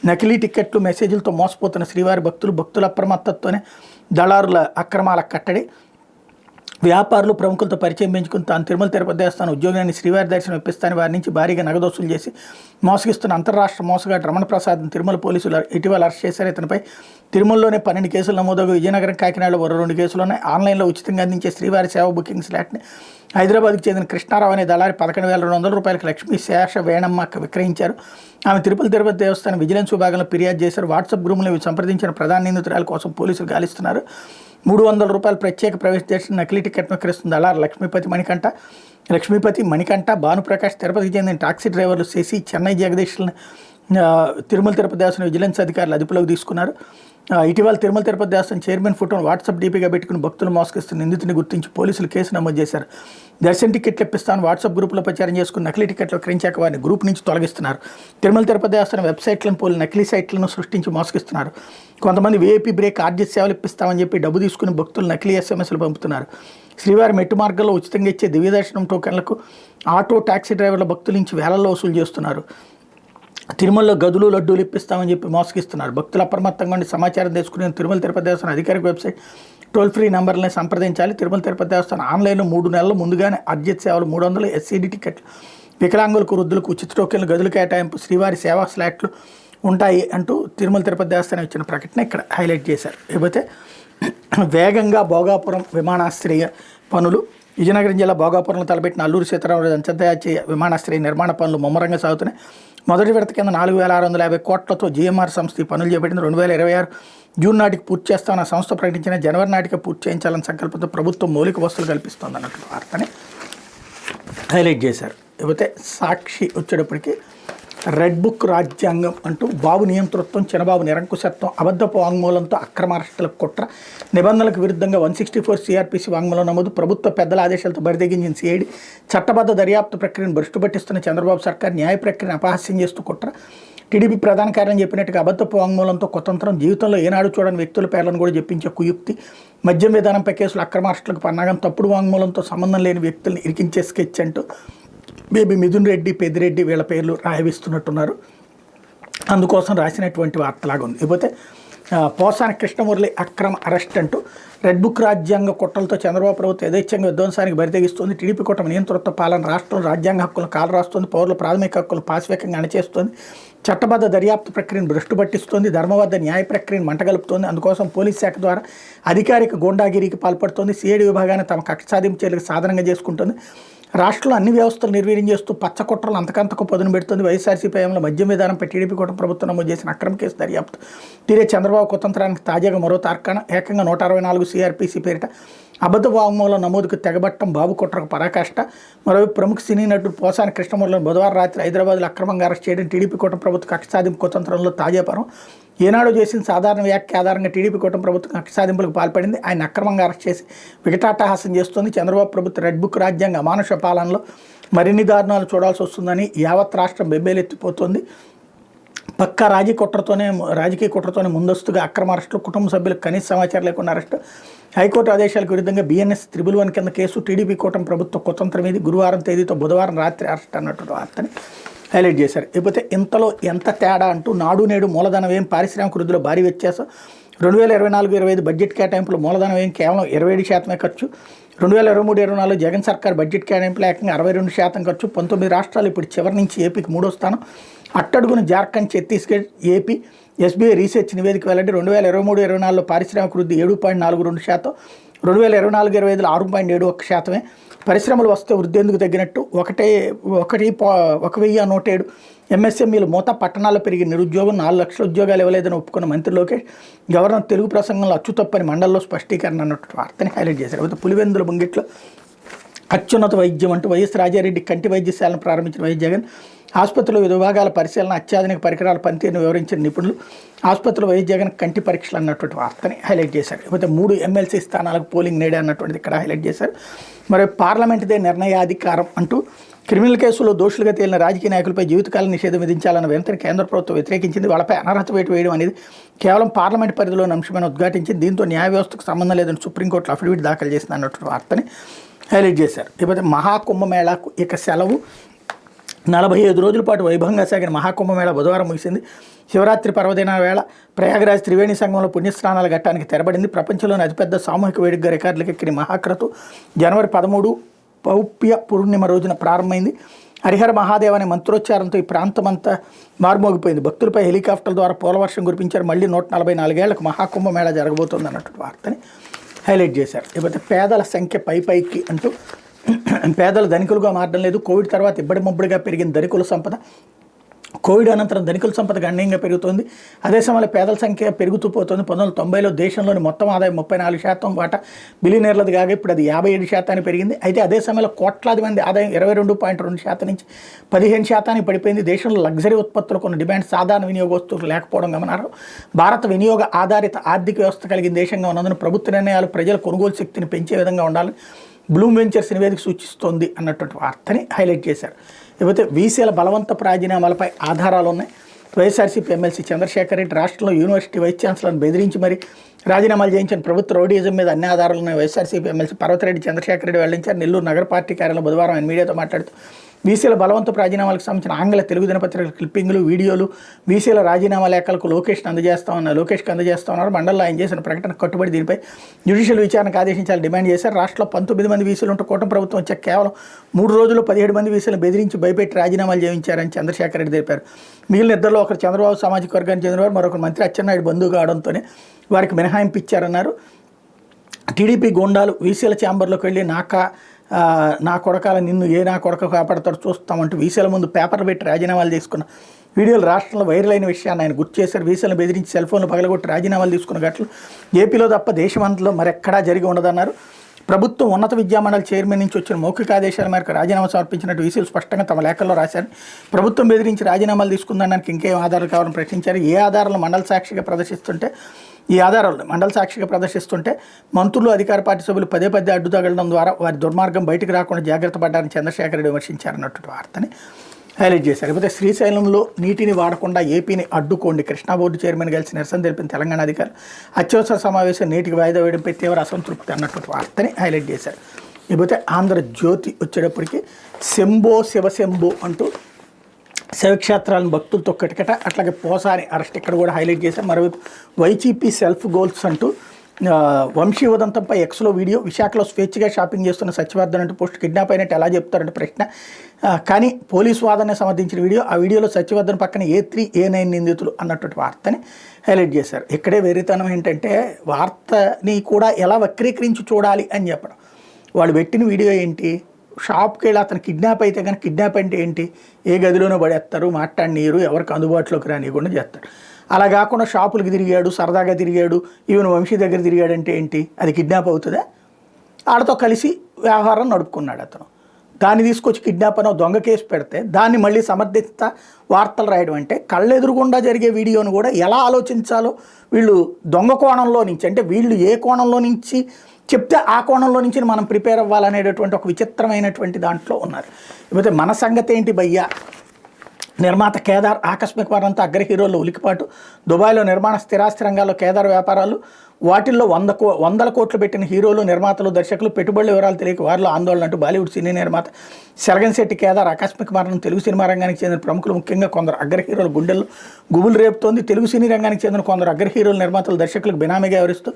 నకిలీ టిక్కెట్లు, మెసేజ్లతో మోసపోతున్న శ్రీవారి భక్తుల అప్రమత్తతోనే దళారుల అక్రమాల కట్టడి. వ్యాపారులు ప్రముఖులతో పరిచయం పెంచుకుని తాను తిరుమల తిరుపతి దేవస్థానం ఉద్యోగాన్ని శ్రీవారి దర్శనం ఇప్పిస్తానని వారి నుంచి భారీగా నగదు వసూలు చేసి మోసగిస్తున్న అంతర్రాష్ట్ర మోసగాడు రమణ ప్రసాద్ తిరుమల పోలీసులు ఇటీవల అరెస్ట్ చేశారు. ఇతనిపై తిరుమలలోనే 12 కేసులు నమోదవు. విజయనగరం, కాకినాడలో మరో 2 కేసులున్నాయి. ఆన్లైన్లో ఉచితంగా అందించే శ్రీవారి సేవ బుకింగ్ స్లాట్ని హైదరాబాద్కి చెందిన కృష్ణారావు అనే దళారి 11,200 రూపాయలకు లక్ష్మీ శేష వేణమ్మకు విక్రయించారు. ఆమె తిరుపతి దేవస్థానం విజిలెన్స్ విభాగంలో ఫిర్యాదు చేశారు. వాట్సాప్ గ్రూపులో సంప్రదించిన ప్రధాన నిందితురాల కోసం పోలీసులు గాలిస్తున్నారు. 300 రూపాయల ప్రత్యేక ప్రవేశ దర్శనం నకిలీ టికెట్ విక్రయిస్తుంది దళారు లక్ష్మీపతి మణికంఠ, భానుప్రకాష్. తిరుపతికి చెందిన టాక్సీ డ్రైవర్లు శశి, చెన్నై జగదీష్లను తిరుమల తిరుపతి దేవస్థానం విజిలెన్స్ అధికారులు అదుపులోకి తీసుకున్నారు. ఇటీవల తిరుమల తిరుపతి దేవస్థానం చైర్మన్ ఫోటోను వాట్సాప్ డీపీగా పెట్టుకుని భక్తులు మోసగిస్తున్న నిందితుని గుర్తించి పోలీసులు కేసు నమోదు చేశారు. దర్శన టికెట్లు ఇప్పిస్తాను వాట్సాప్ గ్రూపులో ప్రచారం చేసుకుని నకిలీ టికెట్లు విక్రయించాక వారిని గ్రూప్ నుంచి తొలగిస్తున్నారు. తిరుమల తిరుపతి దేవస్థానం వెబ్సైట్లను పోలి నకిలీ సైట్లను సృష్టించి మోసగిస్తున్నారు. కొంతమంది వీఐపీ బ్రేక్, ఆర్జీ సేవలు ఇప్పిస్తామని చెప్పి డబ్బు తీసుకుని భక్తులు నకిలీ ఎస్ఎంఎస్లు పంపుతున్నారు. శ్రీవారి మెట్టు మార్గంలో ఉచితంగా ఇచ్చే దివ్యదర్శనం టోకెన్లకు ఆటో, టాక్సీ డ్రైవర్ల భక్తుల నుంచి వేలల్లో వసూలు చేస్తున్నారు. తిరుమలలో గదులు, లడ్డూలు ఇప్పిస్తామని చెప్పి మోసగిస్తున్నారు. భక్తులు అప్రమత్తంగా ఉండి సమాచారం తెలుసుకుని తిరుమల తిరుపతి దేవస్థానం అధికారిక వెబ్సైట్, టోల్ ఫ్రీ నంబర్లని సంప్రదించాలి. తిరుమల తిరుపతి దేవస్థానం ఆన్లైన్లో 3 నెలల ముందుగానే అర్జిత్ సేవలు, 300 ఎస్సీడీ టికెట్లు, వికలాంగులకు, వృద్ధులకు ఉచిత టోకెన్లు, గదులు కేటాయింపు, శ్రీవారి సేవా స్లాట్లు ఉంటాయి అంటూ తిరుమల తిరుపతి దేవస్థానం ఇచ్చిన ప్రకటన ఇక్కడ హైలైట్ చేశారు. లేకపోతే వేగంగా భోగాపురం విమానాశ్రయ పనులు. విజయనగరం జిల్లా భోగాపురంలో తలపెట్టిన అల్లూరి సీతారామరాజు అంతర్జాతీయ విమానాశ్రయ నిర్మాణ పనులు ముమ్మరంగా సాగుతున్నాయి. మొదటి విడత కింద 4,650 కోట్లతో జీఎంఆర్ సంస్థ ఈ పనులు చేపట్టింది. 2026 జూన్ నాటికి పూర్తి చేస్తామన్న సంస్థ ప్రకటించిన జనవరి నాటికి పూర్తి చేయించాలని సంకల్పంతో ప్రభుత్వం మౌలిక వసతులు కల్పిస్తోంది అన్నట్టు వార్తని హైలైట్ చేశారు. లేకపోతే సాక్షి వచ్చేటప్పటికి రెడ్ బుక్ రాజ్యాంగం అంటూ బాబు నియంతృత్వం, చిన్నబాబు నిరంకుశత్వం, అబద్ధపు వాంగ్మూలంతో అక్రమ అరెస్టులకు కుట్ర, నిబంధనలకు విరుద్ధంగా 164 సిఆర్పిసి వాంగ్మూలం నమోదు, ప్రభుత్వ పెద్దల ఆదేశాలతో బరితెగించిన సిఐడి, చట్టబద్ధ దర్యాప్తు ప్రక్రియను భ్రష్టు పట్టిస్తున్న చంద్రబాబు సర్కార్, న్యాయ ప్రక్రియను అపహాస్యం చేస్తూ కుట్ర, టీడీపీ ప్రధాన కార్యం చెప్పినట్టుగా అబద్ధపు వాంగ్మూలంతో కుతంత్రం, జీవితంలో ఏనాడు చూడని వ్యక్తుల పేర్లను కూడా చెప్పించే కుయుక్తి, మద్యం విధానంపై కేసులు, అక్రమ అరెస్టులకు పన్నాగం, తప్పుడు వాంగ్మూలంతో సంబంధం లేని వ్యక్తులను ఇరికించే స్కెచ్ అంటూ బేబీ మిథున్ రెడ్డి, పెద్దిరెడ్డి వీళ్ళ పేర్లు రాయవిస్తున్నట్టున్నారు. అందుకోసం రాసినటువంటి వార్తలాగా ఉంది. లేకపోతే పోసాని కృష్ణమురళి అక్రమ అరెస్ట్ అంటూ రెడ్ బుక్ రాజ్యాంగ కుట్రలతో చంద్రబాబు ప్రభుత్వం యథేచ్ఛంగా విధ్వంసానికి బరితెగిస్తుంది. టీడీపీ కూటమి నియంతృత్వ పాలన రాష్ట్రంలో రాజ్యాంగ హక్కులను కాలరాస్తుంది, పౌరుల ప్రాథమిక హక్కులను పాశవికంగా అణచేస్తుంది, చట్టబద్ధ దర్యాప్తు ప్రక్రియను భ్రష్టు పట్టిస్తుంది, ధర్మబద్ధ న్యాయ ప్రక్రియను మంటగలుపుతోంది. అందుకోసం పోలీస్ శాఖ ద్వారా అధికారిక గూండాగిరికి పాల్పడుతోంది. సిఐడి విభాగాన్ని తమ కక్ష సాధింపు చర్యలకు సాధనంగా చేసుకుంటుంది. రాష్ట్రంలో అన్ని వ్యవస్థలు నిర్వీర్యం చేస్తూ పచ్చకుట్రలు అంతకంతకు పదును పెడుతుంది. వైఎస్ఆర్సీపీ హయాంలో మద్యం విధానంపై టీడీపీ కూటమి ప్రభుత్వం నమోదు చేసిన అక్రమ కేసు దర్యాప్తు తీరే చంద్రబాబు కుతంత్రానికి తాజాగా మరో తార్కాణ, ఏకంగా 164 సిఆర్పిసి పేరిట అబద్ధ వాంగ్మూలం నమోదుకు తెగబట్టం, బాబు కుట్రకు పరాకాష్ట. మరోవైపు ప్రముఖ సినీ నటుడు పోసాని కృష్ణమురళిని బుధవారం రాత్రి హైదరాబాద్లో అక్రమంగా అరెస్ట్ చేయడం టీడీపీ కూటమి ప్రభుత్వ కక్ష సాధింపు కుతంత్రంలో తాజా పరం. ఏనాడు చేసిన సాధారణ వ్యాఖ్య ఆధారంగా టీడీపీ కూటమి ప్రభుత్వం కక్ష సాధింపులకు పాల్పడింది. ఆయన అక్రమంగా అరెస్ట్ చేసి వికటాటహాసం చేస్తోంది. చంద్రబాబు ప్రభుత్వం రెడ్ బుక్ రాజ్యాంగ అమానుష పాలనలో మరిన్ని దారుణాలు చూడాల్సి వస్తుందని యావత్ రాష్ట్రం బెబ్బేలెత్తిపోతుంది. పక్కా రాజకీయ కుట్రతోనే ముందస్తుగా అక్రమ అరెస్టులు, కుటుంబ సభ్యులకు కనీస సమాచారం లేకుండా అరెస్టు, హైకోర్టు ఆదేశాలకు విరుద్ధంగా BNS 111 కింద కేసు, టీడీపీ కూటమి ప్రభుత్వ కుతంత్రం మీద గురువారం తేదీతో బుధవారం రాత్రి అరెస్ట్ అన్నట్టు వార్తని హైలైట్ చేశారు. ఇకపోతే ఇంతలో ఎంత తేడా అంటూ నాడు నేడు మూలధన వ్యయం పారిశ్రామిక వృద్ధిలో భారీ వ్యత్యాసం. 2024-25 బడ్జెట్ కేటాయింపులు మూలధన వ్యయం కేవలం 27% ఖర్చు. 2023-24 జగన్ సర్కార్ బడ్జెట్ కేటాయింపులు ఏకంగా 62% ఖర్చు. 19 రాష్ట్రాలు ఇప్పుడు చివరి నుంచి ఏపీకి 3వ స్థానం. అట్టడుగున Jharkhand, Chhattisgarh, AP. SBI research నివేదిక వెల్లడి. 2023-24లో పారిశ్రామిక వృద్ధి 7.42%, 2024-25లో 6.71%. పరిశ్రమలు వస్తే వృద్ధి ఎందుకు తగ్గినట్టు? 1,107 MSMEలు మూత, పట్టణాల్లో పెరిగి నిరుద్యోగం, 4 లక్షల ఉద్యోగాలు ఇవ్వలేదని ఒప్పుకున్న మంత్రి లోకేష్. గవర్నర్ తెలుగు ప్రసంగంలో అచ్చుతప్పని మండల్లో స్పష్టీకరణ అన్నట్టు వార్తని హైలైట్ చేశారు. అయితే పులివెందుల ముంగిట్లో అత్యున్నత వైద్యం అంటూ వైఎస్ రాజారెడ్డి కంటి వైద్యశాలను ప్రారంభించిన వైఎస్ జగన్. ఆసుపత్రిలో విభాగాల పరిశీలన, అత్యాధునిక పరికరాల పనితీరును వివరించిన నిపుణులు. ఆసుపత్రిలో వైఎస్ జగన్ కంటి పరీక్షలు అన్నటువంటి వార్తని హైలైట్ చేశారు. ఇకపోతే 3 ఎమ్మెల్సీ స్థానాలకు పోలింగ్ నేడే అన్నటువంటిది ఇక్కడ హైలైట్ చేశారు. మరి పార్లమెంటుదే నిర్ణయాధికారం అంటూ క్రిమినల్ కేసులో దోషులుగా తేలిన రాజకీయ నాయకులపై జీవితకాల నిషేధం విధించాలన్న వెంటనే కేంద్ర ప్రభుత్వం వ్యతిరేకించింది. వాళ్ళపై అనర్హత వేటు వేయడం అనేది కేవలం పార్లమెంట్ పరిధిలోని అంశమైన ఉద్ఘాటించింది. దీంతో న్యాయ వ్యవస్థకు సంబంధం లేదని సుప్రీంకోర్టులో అఫిడవిట్ దాఖలు చేసింది అన్నటువంటి వార్తని హైలైట్ చేశారు. ఇకపోతే మహాకుంభమేళాకు ఇక సెలవు. 45 రోజుల పాటు వైభవంగా సాగిన మహాకుంభమేళా బుధవారం ముగిసింది. శివరాత్రి పర్వదిన వేళ ప్రయాగరాజ్ త్రివేణి సంగమంలో పుణ్యస్నానాల ఘట్టానికి తెరబడింది. ప్రపంచంలోని అతిపెద్ద సామూహిక వేడుకగా రికార్డులకు ఎక్కిన మహాక్రతు జనవరి 13 పౌప్య పూర్ణిమ రోజున ప్రారంభమైంది. హరిహర మహాదేవ్ అనే మంత్రోచ్చారంతో ఈ ప్రాంతమంతా మారుమోగిపోయింది. భక్తులపై హెలికాప్టర్ల ద్వారా పూలవర్షం కురిపించారు. మళ్ళీ 144 ఏళ్లకు మహాకుంభమేళా జరగబోతోంది అన్నటువంటి వార్తని హైలైట్ చేశారు. ఇకపోతే పేదల సంఖ్య పైకి అంటూ పేదలు ధనికులుగా మారడం లేదు. కోవిడ్ తర్వాత ఇబ్బడి ముబ్బడిగా పెరిగిన ధనికుల సంపద. కోవిడ్ అనంతరం ధనికుల సంపద గణనీయంగా పెరుగుతోంది. అదే సమయంలో పేదల సంఖ్య పెరుగుతూ పోతుంది. 1990లో దేశంలోని మొత్తం ఆదాయం 34% వాటా బిలియనీర్లది కాగా ఇప్పుడు అది 57% పెరిగింది. అయితే అదే సమయంలో కోట్లాది మంది ఆదాయం 22.2% నుంచి 15% పడిపోయింది. దేశంలో లగ్జరీ ఉత్పత్తులకు ఉన్న డిమాండ్ సాధారణ వినియోగ వస్తువులు లేకపోవడం గమనార్హం. భారత వినియోగ ఆధారిత ఆర్థిక వ్యవస్థ కలిగిన దేశంగా ఉన్నందున ప్రభుత్వ నిర్ణయాలు ప్రజల కొనుగోలు శక్తిని పెంచే విధంగా ఉండాలని బ్లూమ్ వెంచర్స్ నివేదిక సూచిస్తోంది అన్నటువంటి వార్తని హైలైట్ చేశారు. ఇకపోతే వీసీల బలవంతపు రాజీనామాలపై ఆధారాలు ఉన్నాయి. వైఎస్ఆర్సీపీ ఎమ్మెల్సీ చంద్రశేఖర్ రెడ్డి రాష్ట్రంలో యూనివర్సిటీ వైస్ ఛాన్సలర్ను బెదిరించి మరి రాజీనామాలు చేయించిన ప్రభుత్వ రౌడీయిజం మీద అన్ని ఆధారాలు ఉన్నాయి. వైఎస్ఆర్సీపీ ఎమ్మెల్సీ పర్వతరెడ్డి చంద్రశేఖర్ రెడ్డి వెల్లడించారు. నెల్లూరు నగర పార్టీ కార్యాలయంలో బుధవారం ఆయన మీడియాతో మాట్లాడుతూ వీసీల బలవంతపు రాజీనామాలకు సంబంధించిన ఆంగ్ల తెలుగు దినపత్రికల క్లిప్పింగ్లు, వీడియోలు వీసీల రాజీనామా లేఖలకు లోకేష్కి అందజేస్తామన్నారు. మండలంలో ఆయన చేసిన ప్రకటన కట్టుబడి దీనిపై జ్యుడిషియల్ విచారణకు ఆదేశించాలని డిమాండ్ చేశారు. రాష్ట్రంలో 19 మంది వీసీలు ఉంటే కూటమి ప్రభుత్వం వచ్చాక కేవలం 3 రోజుల్లో 17 మంది వీసీలను బెదిరించి భయపెట్టి రాజీనామాలు చేయించారని చంద్రశేఖర్ రెడ్డి తెలిపారు. మిగిలిన ఇద్దరిలో ఒకరు చంద్రబాబు సామాజిక వర్గానికి చెందినవారు, మరొకరు మంత్రి అచ్చెన్నాయుడు బంధువు కావడంతోనే వారికి మినహాయింపు ఇచ్చారన్నారు. టీడీపీ గోండాలు వీసీల ఛాంబర్లోకి వెళ్ళి నా కొడకాల నిన్ను నా కొడక కాపాడతాడు చూస్తామంటూ వీసీల ముందు పేపర్లు పెట్టి రాజీనామాలు తీసుకున్న వీడియోలు రాష్ట్రంలో వైరల్ అయిన విషయాన్ని ఆయన గుర్తు చేశారు. వీసీలను బెదిరించి సెల్ ఫోన్లు పగలగొట్టి రాజీనామాలు తీసుకున్న ఘటనలు ఏపీలో తప్ప దేశమంతలో మరెక్కడా జరిగి ఉండదన్నారు. ప్రభుత్వం ఉన్నత విద్యామండలి చైర్మన్ నుంచి వచ్చిన మౌఖిక ఆదేశాల మేరకు రాజీనామా సమర్పించినట్టు వీసీలు స్పష్టంగా తమ లేఖల్లో రాశారు. ప్రభుత్వం బెదిరించి రాజీనామాలు తీసుకుందానికి ఇంకేం ఆధారాలు కావాలని ప్రశ్నించారు. ఏ ఆధారాలను మండలి సాక్షిగా ప్రదర్శిస్తుంటే మంత్రులు, అధికార పార్టీ సభ్యులు పదే అడ్డు తగలడం ద్వారా వారి దుర్మార్గం బయటకు రాకుండా జాగ్రత్త పడ్డారని చంద్రశేఖర్ రెడ్డి విమర్శించారన్నట్టు వార్తని హైలైట్ చేశారు. లేకపోతే శ్రీశైలంలో నీటిని వాడకుండా ఏపీని అడ్డుకోండి కృష్ణా బోర్డు చైర్మన్ కలిసి నిరసన తెలిపిన తెలంగాణ అధికారులు. అత్యవసర సమావేశం నేటికి వాయిదా వేయడంపై తీవ్ర అసంతృప్తి అన్నటువంటి వార్తని హైలైట్ చేశారు. లేకపోతే ఆంధ్రజ్యోతి వచ్చేటప్పటికి శంభో శివశంభో అంటూ శైవక్షేత్రాలను భక్తులతో కటికట, అట్లాగే పోసాని అరెస్ట్ ఇక్కడ కూడా హైలైట్ చేశారు. మరోవైపు వైసీపీ సెల్ఫ్ గోల్స్ అంటూ వంశీ ఉదంతంపై ఎక్స్లో వీడియో. విశాఖలో స్వేచ్ఛగా షాపింగ్ చేస్తున్న సత్యవర్ధన్ అంటూ పోస్ట్ కిడ్నాప్ అయినట్టు ఎలా చెప్తారంటే ప్రశ్న. కానీ పోలీసు వాదనని సమర్థించిన వీడియో. ఆ వీడియోలో సత్యవర్ధన్ పక్కన A3, A9 నిందితులు అన్నటువంటి వార్తని హైలైట్ చేశారు. ఇక్కడే వెర్రితనం ఏంటంటే వార్తని కూడా ఎలా వక్రీకరించి చూడాలి అని చెప్పడం. వాళ్ళు పెట్టిన వీడియో ఏంటి? షాప్కి వెళ్ళి అతను కిడ్నాప్ అయితే కానీ కిడ్నాప్ అంటే ఏంటి? ఏ గదిలోనో పడేస్తారు, మాట్లాడనీరు, ఎవరికి అందుబాటులోకి రానియకుండా చేస్తారు. అలా కాకుండా షాపులకు తిరిగాడు, సరదాగా తిరిగాడు, ఈవెన్ వంశీ దగ్గర తిరిగాడంటే ఏంటి? అది కిడ్నాప్ అవుతుందా? ఆడతో కలిసి వ్యవహారం నడుపుకున్నాడు అతను. దాన్ని తీసుకొచ్చి కిడ్నాప్ అనో దొంగ కేసు పెడితే దాన్ని మళ్ళీ సమర్థిస్తా వార్తలు రాయడం అంటే కళ్ళెదురుగుండా జరిగే వీడియోను కూడా ఎలా ఆలోచించాలో వీళ్ళు దొంగ కోణంలో నుంచి, అంటే వీళ్ళు ఏ కోణంలో నుంచి చెప్తే ఆ కోణంలో నుంచి మనం ప్రిపేర్ అవ్వాలనేటటువంటి ఒక విచిత్రమైనటువంటి దాంట్లో ఉన్నారు. లేకపోతే మన సంగతి ఏంటి భయ్యా, నిర్మాత కేదార్ ఆకస్మిక మరణంతో అగ్ర హీరోల్లో ఉలికిపాటు, దుబాయ్లో నిర్మాణ స్థిరాస్తి రంగాల్లో కేదార్ వ్యాపారాలు, వాటిల్లో వందల కోట్లు పెట్టిన హీరోలు, నిర్మాతలు, దర్శకులు, పెట్టుబడుల వివరాలు తెలియక వారిలో ఆందోళన అంటూ బాలీవుడ్ సినీ నిర్మాత సెలగన్ శెట్టి కేదార్ ఆకస్మిక మరణం తెలుగు సినిమా రంగానికి చెందిన ప్రముఖులు, ముఖ్యంగా కొందరు అగ్ర హీరోలు గుండెల్లో గుబులు రేపుతోంది. తెలుగు సినీ రంగానికి చెందిన కొందరు అగ్ర హీరోలు, నిర్మాతలు, దర్శకులకు బినామీగా వ్యవహరిస్తూ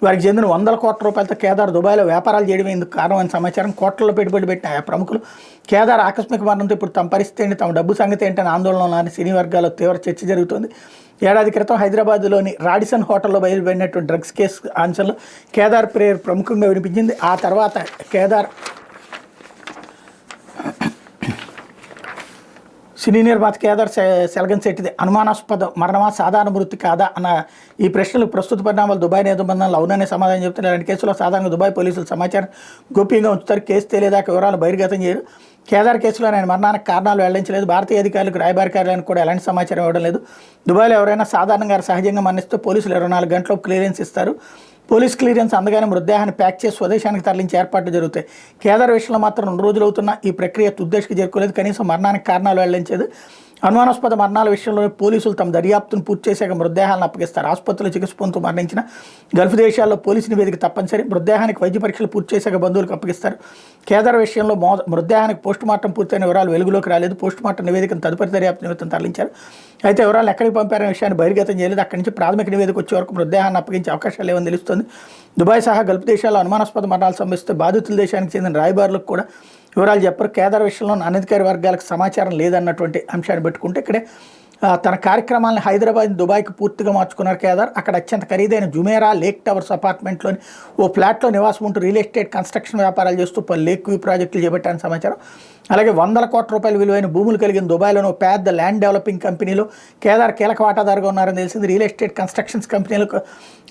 వారికి చెందిన వందల కోట్ల రూపాయలతో కేదార్ దుబాయ్లో వ్యాపారాలు చేయడం ఎందుకు కారణం అని సమాచారం. కోట్లలో పెట్టుబడి పెట్టిన ఆ ప్రముఖులు కేదార్ ఆకస్మిక మరణంతో ఇప్పుడు తమ పరిస్థితి ఏంటి, తమ డబ్బు సంగతి ఏంటని ఆందోళన ఉన్నారని సినీ వర్గాల్లో తీవ్ర చర్చ జరుగుతోంది. ఏడాది క్రితం హైదరాబాద్లోని రాడిసన్ హోటల్లో బయలుపడినటువంటి డ్రగ్స్ కేసు ఆన్సర్లో కేదార్ ప్రేయర్ ప్రముఖంగా వినిపించింది. ఆ తర్వాత కేదార్ సినీ నిర్మాత కేదార్ సెలగన్ శెట్టిది అనుమానాస్పద మరణమా, సాధారణ మృతి కాదా అన్న ఈ ప్రశ్నలకు ప్రస్తుత పరిణామాలు దుబాయ్ నిబంధనలు అవుననే సమాధానం చెబుతున్నారు. ఇలాంటి కేసులో సాధారణంగా దుబాయ్ పోలీసులు సమాచారం గోప్యంగా ఉంచుతారు. కేసు తెలియదాకా వివరాలు బహిర్గతం చేయరు. కేదార్ కేసులో ఆయన మరణానికి కారణాలు వెల్లడించలేదు. భారతీయ అధికారులకు రాయబార కార్యాలయానికి కూడా ఎలాంటి సమాచారం ఇవ్వడం లేదు. దుబాయ్లో ఎవరైనా సాధారణంగా సహజంగా మరణిస్తే పోలీసులు 24 గంటల్లో క్లియరెన్స్ ఇస్తారు. పోలీస్ క్లియరెన్స్ అందగానే మృతదేహాన్ని ప్యాక్ చేసి స్వదేశానికి తరలించే ఏర్పాట్లు జరుగుతాయి. కేదార్ విషయంలో మాత్రం 2 రోజులు అవుతున్నా ఈ ప్రక్రియ తుద్దేశకు చేరుకోలేదు. కనీసం మరణానికి కారణాలు వెల్లడించేది. అనుమానాస్పద మరణాల విషయంలో పోలీసులు తమ దర్యాప్తును పూర్తి చేశాక మృతదేహాలను అప్పగిస్తారు. ఆసుపత్రిలో చికిత్స పొందుతూ మరణించిన గల్ఫ్ దేశాల్లో పోలీసు నివేదిక తప్పనిసరి. మృతదేహానికి వైద్య పరీక్షలు పూర్తి చేశాక బంధువులకు అప్పగిస్తారు. కేదార్ విషయంలో మృతదేహానికి పోస్టుమార్టం పూర్తయిన వివరాలు వెలుగులోకి రాలేదు. పోస్టుమార్టం నివేదికను తదుపరి దర్యాప్తు నిమిత్తం తరలించారు. అయితే వివరాలు ఎక్కడికి పంపారనే విషయాన్ని బహిర్గతం చేయలేదు. అక్కడి నుంచి ప్రాథమిక నివేదిక వచ్చే వరకు మృతదేహాన్ని అప్పగించే అవకాశాలు లేవని తెలుస్తోంది. దుబాయ్ సహా గల్ఫ్ దేశాల్లో అనుమానాస్పద మరణాలు సంభవిస్తే బాధితుల దేశానికి చెందిన రాయబారులకు కూడా వివరాలు చెప్పరు. కేదార్ విషయంలో అనధికార వర్గాలకు సమాచారం లేదన్నటువంటి అంశాన్ని పెట్టుకుంటే ఇక్కడే తన కార్యక్రమాలను హైదరాబాద్ దుబాయ్కి పూర్తిగా మార్చుకున్నారు కేదార్. అక్కడ అత్యంత ఖరీదైన జుమేరా లేక్ టవర్స్ అపార్ట్మెంట్లోని ఓ ఫ్లాట్లో నివాసం ఉంటూ రియల్ ఎస్టేట్ కన్స్ట్రక్షన్ వ్యాపారాలు చేస్తూ పలు లేక్ వ్యూ ప్రాజెక్టులు చేపట్టారని సమాచారం. అలాగే 100 కోట్ల రూపాయల విలువైన భూములు కలిగిన దుబాయ్లోని ఓ పెద్ద ల్యాండ్ డెవలపింగ్ కంపెనీలో కేదార్ కీలక వాటాదారుగా ఉన్నారని తెలిసింది. రియల్ ఎస్టేట్ కన్స్ట్రక్షన్స్ కంపెనీలకు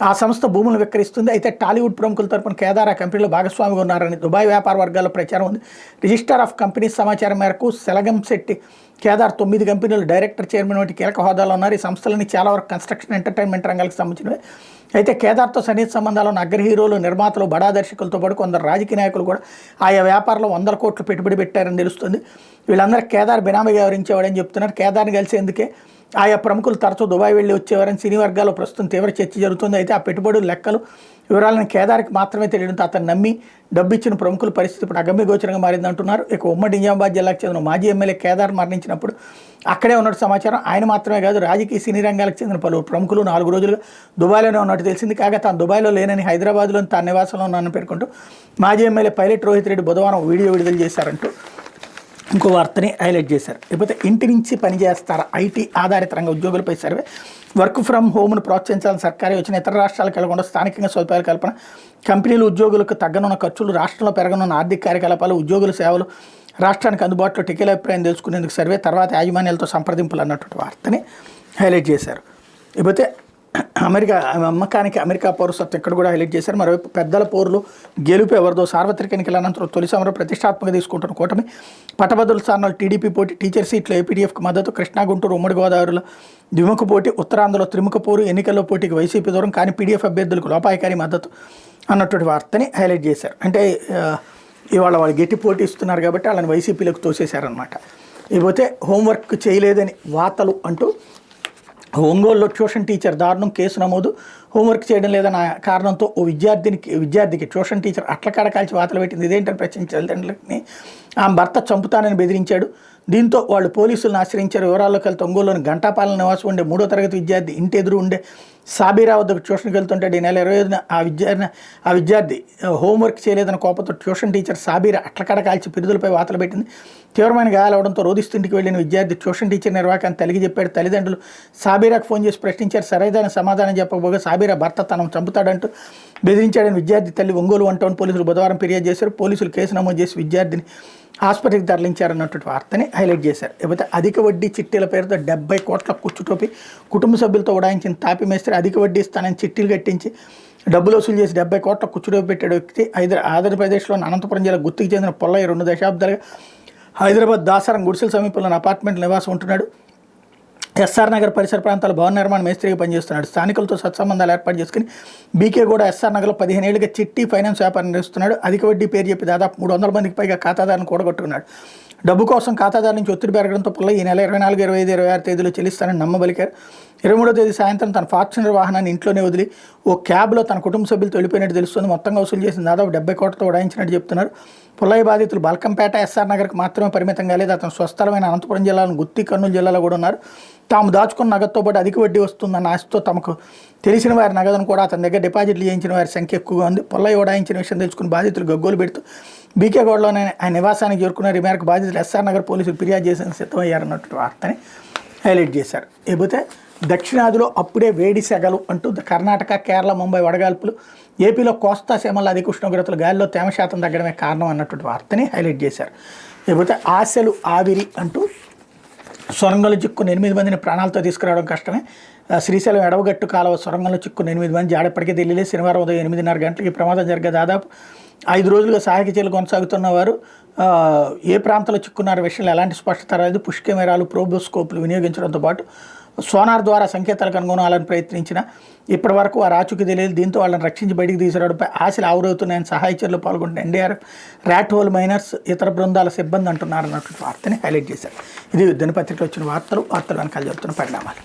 ఆ సంస్థ భూములు విక్రయిస్తుంది. అయితే టాలీవుడ్ ప్రముఖుల తరపున కేదార్ ఆ కంపెనీలో భాగస్వామిగా ఉన్నారని దుబాయ్ వ్యాపార వర్గాల్లో ప్రచారం ఉంది. రిజిస్టర్ ఆఫ్ కంపెనీస్ సమాచారం మేరకు సెలగం శెట్టి కేదార్ 9 కంపెనీలు డైరెక్టర్, చైర్మన్ వంటి కీలక హోదాలో ఉన్నారు. ఈ సంస్థలని చాలా వరకు కన్స్ట్రక్షన్, ఎంటర్టైన్మెంట్ రంగాలకు సంబంధించినవి. అయితే కేదార్తో సన్నిహిత సంబంధాలు ఉన్న అగ్ర హీరోలు, నిర్మాతలు, బడా దర్శకులతో పాటు కొందరు రాజకీయ నాయకులు కూడా ఆయా వ్యాపారంలో 100 కోట్లు పెట్టుబడి పెట్టారని తెలుస్తుంది. వీళ్ళందరూ కేదార్ బినామీగా వ్యవహరించేవాడని చెప్తున్నారు. కేదార్ని కలిసేందుకే ఆయా ప్రముఖులు తరచూ దుబాయ్ వెళ్ళి వచ్చేవారని సినీ వర్గాల్లో ప్రస్తుతం తీవ్ర చర్చ జరుగుతుంది. అయితే ఆ పెట్టుబడుల లెక్కలు, వివరాలను కేదార్కి మాత్రమే తెలియడంతో అతను నమ్మి డబ్బు ఇచ్చిన ప్రముఖుల పరిస్థితి ఇప్పుడు అగమ్యగోచరంగా మారిందంటున్నారు. ఇక ఉమ్మడి నిజామాబాద్ జిల్లాకు చెందిన మాజీ ఎమ్మెల్యే కేదార్ మరణించినప్పుడు అక్కడే ఉన్నట్టు సమాచారం. ఆయన మాత్రమే కాదు, రాజకీయ సినీ రంగాలకు చెందిన పలువురు ప్రముఖులు 4 రోజులుగా దుబాయ్లోనే ఉన్నట్టు తెలిసింది. కాగా తాను దుబాయ్లో లేనని హైదరాబాద్లోని తన నివాసంలో ఉన్నానని పేర్కొంటూ మాజీ ఎమ్మెల్యే పైలట్ రోహిత్ రెడ్డి బుధవారం వీడియో విడుదల చేశారంటూ ఇంకో వార్తని హైలైట్ చేశారు. లేకపోతే ఇంటి నుంచి పనిచేస్తారా, ఐటీ ఆధారిత రంగ ఉద్యోగులపై సర్వే, వర్క్ ఫ్రమ్ హోమ్ను ప్రోత్సహించాలని సర్కారే వచ్చిన ఇతర రాష్ట్రాలకు వెళ్లకుండా స్థానికంగా సదుపాయాల కల్పన, కంపెనీలు ఉద్యోగులకు తగ్గనున్న ఖర్చులు, రాష్ట్రంలో పెరగనున్న ఆర్థిక కార్యకలాపాలు, ఉద్యోగుల సేవలు రాష్ట్రానికి అందుబాటులో టికెల అభిప్రాయం తెలుసుకునేందుకు సర్వే, తర్వాత యాజమాన్యాలతో సంప్రదింపులు అన్నటువంటి వార్తని హైలైట్ చేశారు. లేకపోతే అమెరికా పౌరసత్వం ఇక్కడ కూడా హైలైట్ చేశారు. మరోవైపు పెద్దల పోరులు గెలుపు ఎవరిదో, సార్వత్రిక ఎన్నికల అనంతరం తొలి సమరం ప్రతిష్టాత్మకంగా తీసుకుంటున్న కూటమి, పట్టభద్రుల స్థానాలు టీడీపీ పోటీ, టీచర్ సీట్లు ఏపీడీఎఫ్కి మద్దతు, కృష్ణా గుంటూరు ఉమ్మడి గోదావరిలో ద్విముఖ పోటీ, ఉత్తరాంధ్రలో త్రిముఖ పోరు, ఎన్నికల్లో పోటీకి వైసీపీ దూరం కానీ పీడీఎఫ్ అభ్యర్థులకు లోపాయకారి మద్దతు అన్నటువంటి వార్తని హైలైట్ చేశారు. అంటే ఇవాళ వాళ్ళు గట్టి పోటీ ఇస్తున్నారు కాబట్టి వాళ్ళని వైసీపీలకు తోసేశారనమాట. ఇకపోతే హోంవర్క్ చేయలేదని వార్తలు అంటూ ఒంగోలులో ట్యూషన్ టీచర్ దారుణం, కేసు నమోదు. హోంవర్క్ చేయడం లేదన్న కారణంతో ఓ విద్యార్థికి ట్యూషన్ టీచర్ అట్లకాడ కాల్చి వాతలు పెట్టింది. ఇదేంటని ప్రశ్నించిన తల్లిదండ్రులని ఆమె భర్త చంపుతానని బెదిరించాడు. దీంతో వాళ్ళు పోలీసులను ఆశ్రయించారు. వివరాల్లోకి వెళ్తే ఒంగోలులోని గంటాపాలెం నివాసం ఉండే 3వ తరగతి విద్యార్థి ఇంటి ఎదురు ఉండే సాబీరా వద్దకు ట్యూషన్కి వెళ్తుంటాడు. ఈ నెల 25న ఆ విద్యార్థి హోంవర్క్ చేయలేదన్న కోపంతో ట్యూషన్ టీచర్ సాబీరా అట్లకాడ కాల్చి పిరుదులపై వాతలు పెట్టింది. తీవ్రమైన గాయాలవడంతో రోధిస్తుంటికి వెళ్లిన విద్యార్థి ట్యూషన్ టీచర్ నిర్వాహకాన్ని తల్లికి చెప్పాడు. తల్లిదండ్రులు సాబీరాకు ఫోన్ చేసి ప్రశ్నించారు. సరైన సమాధానం చెప్పకపోగా సాబీరా భర్త తనను చంపుతాడంటూ బెదిరించాడని విద్యార్థి తల్లి ఒంగోలు వన్ టౌన్ పోలీసులు బుధవారం ఫిర్యాదు చేశారు. పోలీసులు కేసు నమోదు చేసి విద్యార్థిని ఆసుపత్రికి తరలించారన్నటువంటి వార్తని హైలైట్ చేశారు. లేకపోతే అధిక వడ్డీ చిట్టీల పేరుతో 70 కోట్ల కుచ్చుటోపి కుటుంబ సభ్యులతో ఉడాయించిన తాపి మేస్త్రి అధిక వడ్డీ ఇస్తానని చిట్టీలు కట్టించి డబ్బులు వసూలు చేసి 70 కోట్ల కుచ్చుటోపి పెట్టాడు వ్యక్తి ఆంధ్రప్రదేశ్లోని అనంతపురం జిల్లా గుత్తికి చెందిన పొల్లయ్య 2 దశాబ్దాలుగా హైదరాబాద్ దాసారం గుడిసెల సమీపంలోని అపార్ట్మెంట్ నివాసం ఉంటున్నాడు. ఎస్ఆర్ నగర్ పరిసర ప్రాంతాల భవన నిర్మాణ మేస్త్రిగా పనిచేస్తున్నాడు. స్థానికులతో సత్సంబంధాలు ఏర్పాటు చేసుకుని బీకే కూడా ఎస్ఆర్ నగర్లో 15 ఏళ్లుగా చిట్టి ఫైనాన్స్ వ్యాపారం నిర్వహిస్తున్నాడు. అధిక వడ్డీ పేరు చెప్పి దాదాపు 300 మందికి పైగా ఖాతాదారులను కూడగొట్టుకున్నాడు. డబ్బు కోసం ఖాతాదారు నుంచి ఒత్తిడి పెరగడంతో పుల్ల ఈ నెల 24, 25, 26 తేదీలో చెల్లిస్తానని నమ్మబలికారు. 23వ తేదీ సాయంత్రం తన ఫార్చునర్ వాహనాన్ని ఇంట్లోనే వదిలి ఓ క్యాబ్లో తన కుటుంబ సభ్యులతో వెళ్ళిపోయినట్టు తెలుస్తుంది. మొత్తంగా వసూలు చేసిన దాదాపు 70 కోట్లతో ఉడాయించినట్టు చెప్తున్నారు. పుల్లయ్య బాధితులు బల్కంపేట, ఎస్ఆర్ నగర్కి మాత్రమే పరిమితం కాలేదు. అతను స్వస్థలమైన అనంతపురం జిల్లాలోని గుత్తి, కర్నూలు జిల్లాలో కూడా ఉన్నారు. తాము దాచుకున్న నగదుతో పాటు అధిక వడ్డీ వస్తుందన్న ఆశతో తమకు తెలిసిన వారి నగదును కూడా అతని దగ్గర డిపాజిట్లు చేయించిన వారి సంఖ్య ఎక్కువగా ఉంది. పుల్లయ్య ఉడాయించిన విషయం తెలుసుకుని బాధితులు గగ్గోలు పెడుతూ బీకేగూడలోనే ఆయన నివాసానికి చేరుకున్నారు. ఈ మేరకు బాధితులు ఎస్ఆర్ నగర్ పోలీసులు ఫిర్యాదు చేసేందుకు సిద్ధమయ్యారన్నటువంటి వార్తని హైలైట్ చేశారు. లేకపోతే దక్షిణాదిలో అప్పుడే వేడి సెగలు అంటూ కర్ణాటక, కేరళ, ముంబై వడగాల్పులు, ఏపీలో కోస్తా సీమల్లో అధిక ఉష్ణోగ్రతలు, గాలిలో తేమ శాతం తగ్గడమే కారణం అన్నటువంటి వార్తని హైలైట్ చేశారు. లేకపోతే ఆశలు ఆవిరి అంటూ సొరంగంలో చిక్కున్న 8 మందిని ప్రాణాలతో తీసుకురావడం కష్టమే. శ్రీశైలం ఎడవగట్టు కాలువ సొరంగంలో చిక్కున్న 8 మంది జాడప్పటికే తెలియలేదు. శనివారం ఉదయం 8:30 గంటలకి ప్రమాదం జరిగే దాదాపు 5 రోజులుగా సహాయక చర్యలు కొనసాగుతున్న వారు ఏ ప్రాంతంలో చిక్కున్నారో విషయంలో ఎలాంటి స్పష్టత రాలేదు. పుష్ కెమెరాలు, ప్రోబోస్కోప్లు వినియోగించడంతో పాటు సోనార్ ద్వారా సంకేతాలు కనుగొనాలని ప్రయత్నించిన ఇప్పటి వరకు వారు ఆచూకీ తెలియదు. దీంతో వాళ్ళని రక్షించి బయటికి తీసుకురావడంపై ఆశలు ఆవురవుతున్నాయని సహాయ చర్యలు పాల్గొంటున్న ఎన్డీఆర్ఎఫ్, ర్యాట్ హోల్ మైనర్స్, ఇతర బృందాల సిబ్బంది అంటున్నారన్నటువంటి వార్తని హైలైట్ చేశారు. ఇది దినపత్రికలో వచ్చిన వార్తలు వెనకాల జరుగుతున్న పరిణామాలు.